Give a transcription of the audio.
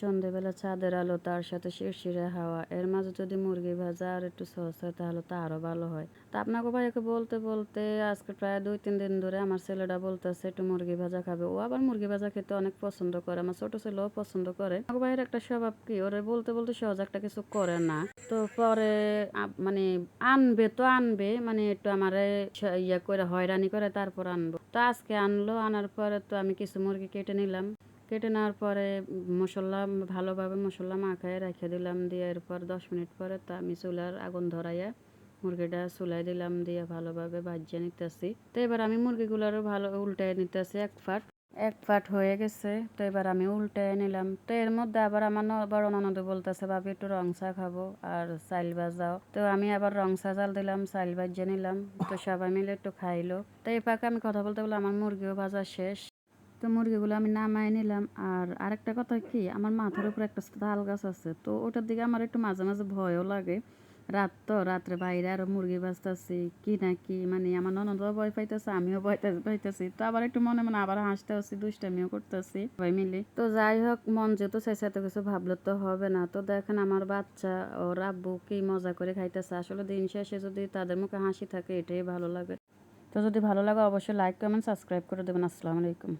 সন্ধেবেলা চাঁদের আলো, তার সাথে শিরশিরে হাওয়া, এর মাঝে যদি মুরগি ভাজা আর একটু সস হয় তাহলে তো আরো ভালো হয়। তা আপনাকে ভাইয়াকে বলতে বলতে আজকে প্রায় 2-3 দিন ধরে আমার ছেলেটা বলতেছে একটু মুরগি ভাজা খাবে। ও আবার মুরগি ভাজা খেতে অনেক পছন্দ করে, আমার ছোট ছেলেও পছন্দ করে। আমাকে ভাইয়ের একটা স্বভাব কি, ওরে বলতে বলতে সহজ একটা কিছু করে না। তো পরে মানে আনবে তো আনবে, মানে একটু আমারে ইয়া করে হয়রানি করে তারপর আনবো। তো আজকে আনলো, আনার পরে তো আমি কিছু মুরগি কেটে নিলাম। কেটে নেওয়ার পরে মশলা ভালোভাবে মশলা মাখায় রেখে দিলাম, দিয়ে এরপর 10 মিনিট পরে তো আমি চুলার আগুন ধরাইয়া মুরগিটা চুলাই দিলাম, দিয়ে ভালোভাবে ভাজিয়ে নিতেছি। তো এবার আমি মুরগিগুলোরও ভালো উল্টায় নিতেছি। এক পাট হয়ে গেছে, তো এবার আমি উল্টায় নিলাম। তো এর মধ্যে আবার আমার বড় ননদ বলতেছে ভাবি একটু রং চা খাবো আর চাইল ভাজাও। তো আমি আবার রং চা জাল দিলাম, চাইল ভাজিয়ে নিলাম। তো সবাই মিলে একটু খাইলো। তো এই পাকে আমি কথা বলতে বলে আমার মুরগিও ভাজা শেষ। তো মুরগিগুলো আমি নামায় নিলাম। আর আরেকটা কথা কি, আমার মাথার উপরে একটা তাল গাছ আছে, তো ওটার দিকে আমার একটু মাঝে মাঝে ভয়ও লাগে। রাত্রে বাইরে আরো মুরগি বাজতেছি কি না কি, মানে আমার ননদও ভয় পাইতেছে, আমিও ভয় পাইতেছি। তো আবার একটু মনে মনে আবার হাসতে হচ্ছি, দুষ্টামিও করতেছি সবাই মিলে। তো যাই হোক, মন যেহেতু চাইছে এত কিছু ভাবলে তো হবে না। তো দেখেন আমার বাচ্চা ওর আব্বু কি মজা করে খাইতেছে। আসলে দিন শেষে যদি তাদের মুখে হাসি থাকে এটাই ভালো লাগে। তো যদি ভালো লাগে অবশ্যই লাইক কমেন্ট সাবস্ক্রাইব করে দেবেন। আসসালামু আলাইকুম।